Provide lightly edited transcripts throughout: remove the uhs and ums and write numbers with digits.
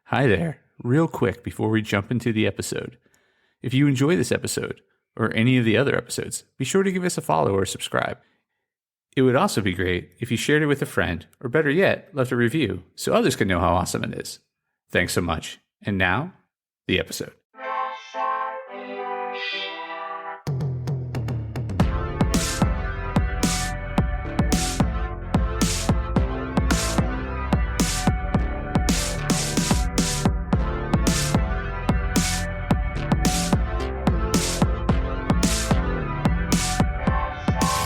Hi there. Real quick before we jump into the episode. If you enjoy this episode, or any of the other episodes, be sure to give us a follow or subscribe. It would also be great if you shared it with a friend, or better yet, left a review so others can know how awesome it is. Thanks so much. And now, the episode.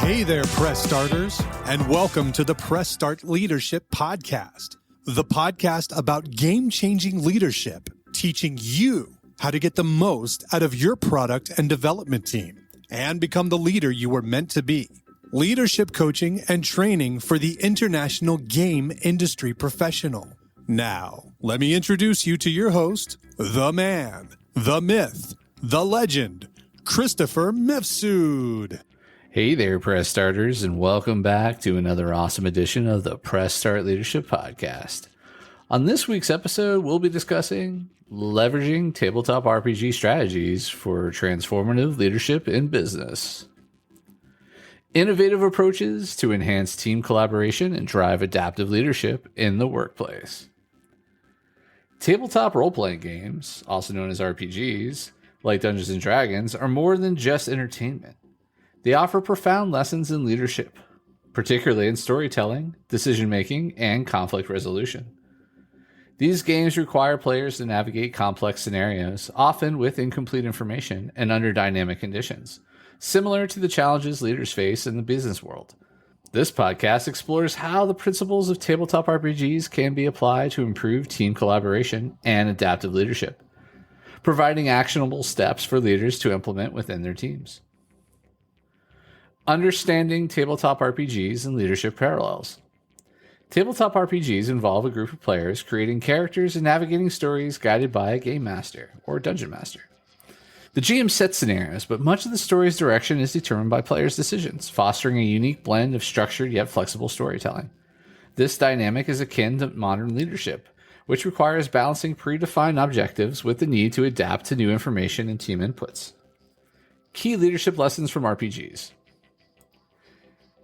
Hey there, Press Starters, and welcome to the Press Start Leadership Podcast, the podcast about game-changing leadership, teaching you how to get the most out of your product and development team and become the leader you were meant to be. Leadership coaching and training for the international game industry professional. Now, let me introduce you to your host, the man, the myth, the legend, Christopher Mifsud. Hey there, Press Starters, and welcome back to another awesome edition of the Press Start Leadership Podcast. On this week's episode, we'll be discussing leveraging tabletop RPG strategies for transformative leadership in business, innovative approaches to enhance team collaboration and drive adaptive leadership in the workplace. Tabletop role-playing games, also known as RPGs, like Dungeons & Dragons, are more than just entertainment. They offer profound lessons in leadership, particularly in storytelling, decision-making, and conflict resolution. These games require players to navigate complex scenarios, often with incomplete information and under dynamic conditions, similar to the challenges leaders face in the business world. This podcast explores how the principles of tabletop RPGs can be applied to improve team collaboration and adaptive leadership, providing actionable steps for leaders to implement within their teams. Understanding tabletop RPGs and leadership parallels. Tabletop RPGs involve a group of players creating characters and navigating stories guided by a game master or dungeon master. The GM sets scenarios, but much of the story's direction is determined by players' decisions, fostering a unique blend of structured yet flexible storytelling. This dynamic is akin to modern leadership, which requires balancing predefined objectives with the need to adapt to new information and team inputs. Key leadership lessons from RPGs.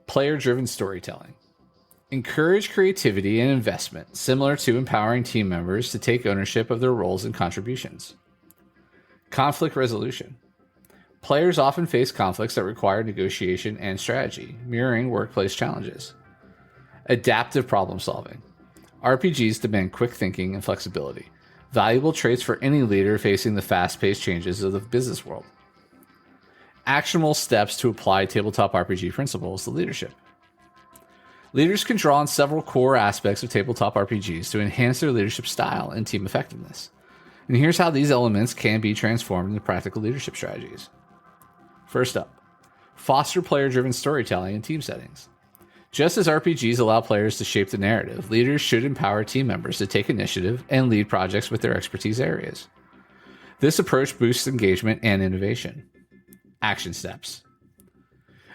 Player-driven storytelling. Encourage creativity and investment, similar to empowering team members to take ownership of their roles and contributions. Conflict resolution. Players often face conflicts that require negotiation and strategy, mirroring workplace challenges. Adaptive problem solving. RPGs demand quick thinking and flexibility, valuable traits for any leader facing the fast-paced changes of the business world. Actionable steps to apply tabletop RPG principles to leadership. Leaders can draw on several core aspects of tabletop RPGs to enhance their leadership style and team effectiveness. And here's how these elements can be transformed into practical leadership strategies. First up, foster player-driven storytelling in team settings. Just as RPGs allow players to shape the narrative, leaders should empower team members to take initiative and lead projects with their expertise areas. This approach boosts engagement and innovation. Action steps.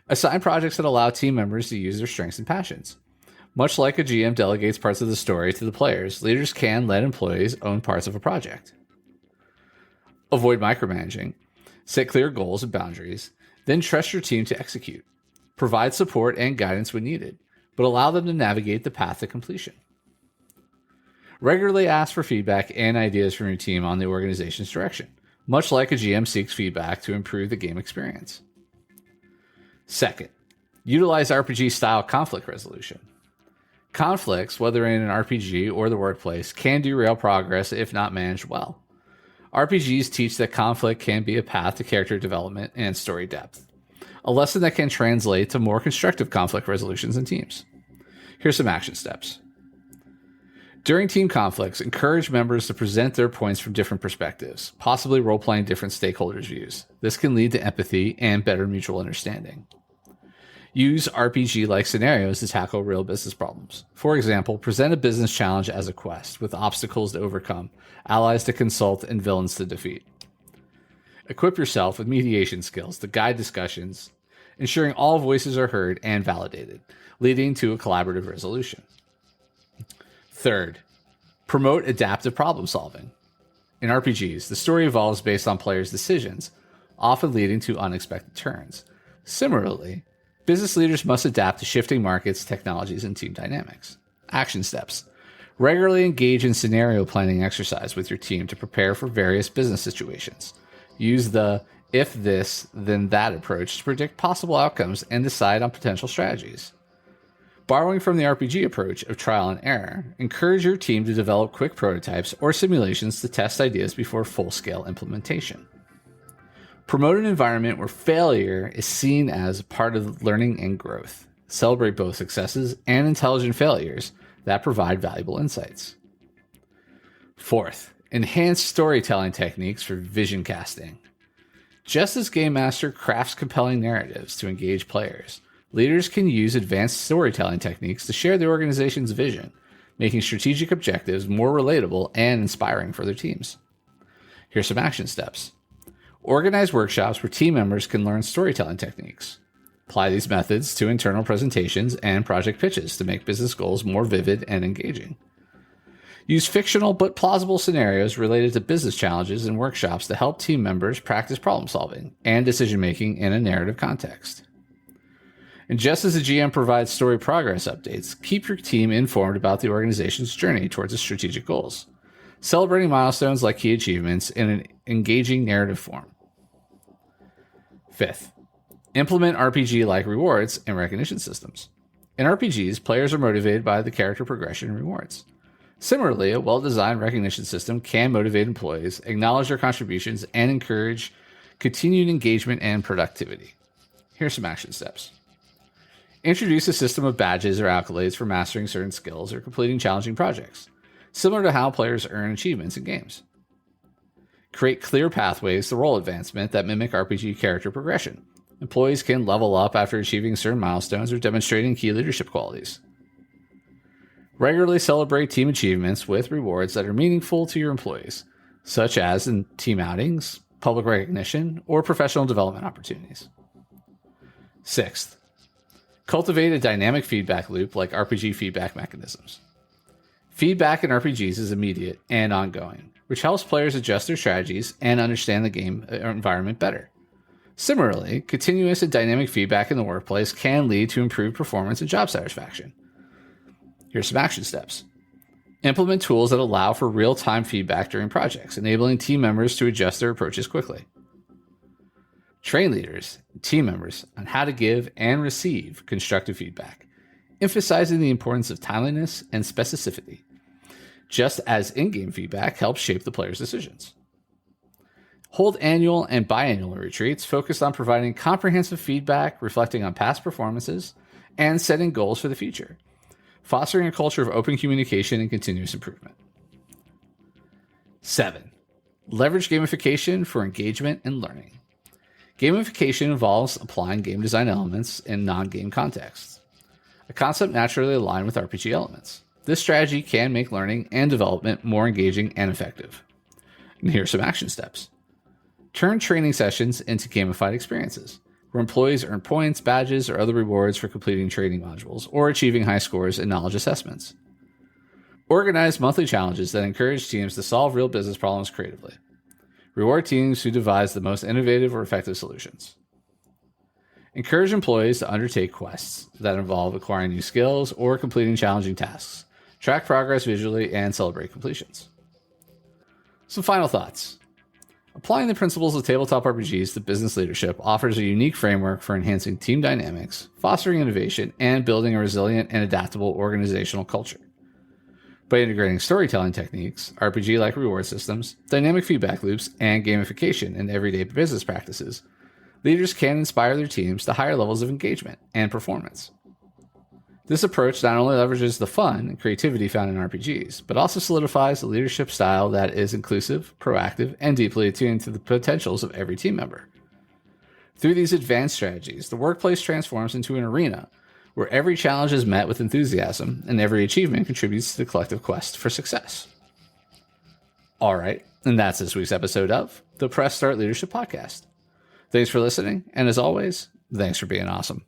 Assign projects that allow team members to use their strengths and passions. Much like a GM delegates parts of the story to the players, leaders can let employees own parts of a project. Avoid micromanaging. Set clear goals and boundaries, then trust your team to execute. Provide support and guidance when needed, but allow them to navigate the path to completion. Regularly ask for feedback and ideas from your team on the organization's direction, much like a GM seeks feedback to improve the game experience. Second, utilize RPG-style conflict resolution. Conflicts, whether in an RPG or the workplace, can derail progress if not managed well. RPGs teach that conflict can be a path to character development and story depth, a lesson that can translate to more constructive conflict resolutions in teams. Here's some action steps. During team conflicts, encourage members to present their points from different perspectives, possibly role-playing different stakeholders' views. This can lead to empathy and better mutual understanding. Use RPG-like scenarios to tackle real business problems. For example, present a business challenge as a quest, with obstacles to overcome, allies to consult, and villains to defeat. Equip yourself with mediation skills to guide discussions, ensuring all voices are heard and validated, leading to a collaborative resolution. Third, Promote adaptive problem solving. In RPGs, the story evolves based on players' decisions, often leading to unexpected turns. Similarly, business leaders must adapt to shifting markets, technologies, and team dynamics. Action steps. Regularly engage in scenario planning exercise with your team to prepare for various business situations. Use the if this, then that approach to predict possible outcomes and decide on potential strategies. Borrowing from the RPG approach of trial and error, encourage your team to develop quick prototypes or simulations to test ideas before full-scale implementation. Promote an environment where failure is seen as part of learning and growth. Celebrate both successes and intelligent failures that provide valuable insights. Fourth, enhance storytelling techniques for vision casting. Just as Game Master crafts compelling narratives to engage players, leaders can use advanced storytelling techniques to share the organization's vision, making strategic objectives more relatable and inspiring for their teams. Here's some action steps. Organize workshops where team members can learn storytelling techniques. Apply these methods to internal presentations and project pitches to make business goals more vivid and engaging. Use fictional but plausible scenarios related to business challenges in workshops to help team members practice problem solving and decision making in a narrative context. And just as the GM provides story progress updates, keep your team informed about the organization's journey towards its strategic goals, celebrating milestones like key achievements in an engaging narrative form. Fifth, implement RPG-like rewards and recognition systems. In RPGs, players are motivated by the character progression and rewards. Similarly, a well-designed recognition system can motivate employees, acknowledge their contributions, and encourage continued engagement and productivity. Here's some action steps. Introduce a system of badges or accolades for mastering certain skills or completing challenging projects, similar to how players earn achievements in games. Create clear pathways to role advancement that mimic RPG character progression. Employees can level up after achieving certain milestones or demonstrating key leadership qualities. Regularly celebrate team achievements with rewards that are meaningful to your employees, such as in team outings, public recognition, or professional development opportunities. Sixth, cultivate a dynamic feedback loop like RPG feedback mechanisms. Feedback in RPGs is immediate and ongoing, which helps players adjust their strategies and understand the game environment better. Similarly, continuous and dynamic feedback in the workplace can lead to improved performance and job satisfaction. Here's some action steps. Implement tools that allow for real-time feedback during projects, enabling team members to adjust their approaches quickly. Train leaders and team members on how to give and receive constructive feedback, emphasizing the importance of timeliness and specificity, just as in-game feedback helps shape the player's decisions. Hold annual and biannual retreats focused on providing comprehensive feedback, reflecting on past performances, and setting goals for the future, fostering a culture of open communication and continuous improvement. 7. Leverage gamification for engagement and learning. Gamification involves applying game design elements in non-game contexts, a concept naturally aligned with RPG elements. This strategy can make learning and development more engaging and effective. And here are some action steps. Turn training sessions into gamified experiences, where employees earn points, badges, or other rewards for completing training modules or achieving high scores in knowledge assessments. Organize monthly challenges that encourage teams to solve real business problems creatively. Reward teams who devise the most innovative or effective solutions. Encourage employees to undertake quests that involve acquiring new skills or completing challenging tasks. Track progress visually and celebrate completions. Some final thoughts. Applying the principles of tabletop RPGs to business leadership offers a unique framework for enhancing team dynamics, fostering innovation, and building a resilient and adaptable organizational culture. By integrating storytelling techniques, RPG-like reward systems, dynamic feedback loops, and gamification in everyday business practices, leaders can inspire their teams to higher levels of engagement and performance. This approach not only leverages the fun and creativity found in RPGs, but also solidifies a leadership style that is inclusive, proactive, and deeply attuned to the potentials of every team member. Through these advanced strategies, the workplace transforms into an arena where every challenge is met with enthusiasm and every achievement contributes to the collective quest for success. All right, and that's this week's episode of the Press Start Leadership Podcast. Thanks for listening, and as always, thanks for being awesome.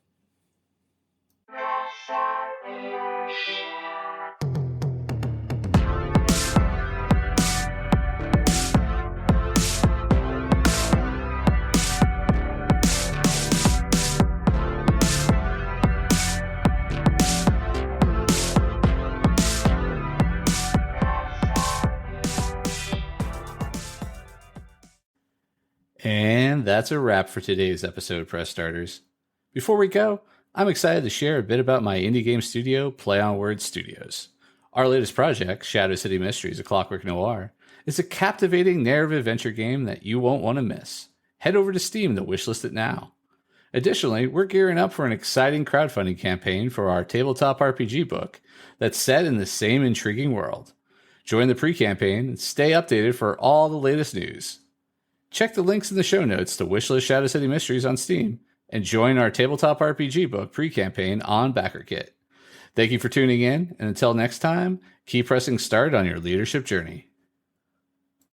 And that's a wrap for today's episode, Press Starters. Before we go, I'm excited to share a bit about my indie game studio, Play on Words Studios. Our latest project, Shadow City Mysteries: A Clockwork Noir, is a captivating narrative adventure game that you won't want to miss. Head over to Steam to wishlist it now. Additionally, we're gearing up for an exciting crowdfunding campaign for our tabletop RPG book that's set in the same intriguing world. Join the pre-campaign and stay updated for all the latest news. Check the links in the show notes to wishlist Shadow City Mysteries on Steam and join our tabletop RPG book pre-campaign on BackerKit. Thank you for tuning in, and until next time, keep pressing start on your leadership journey.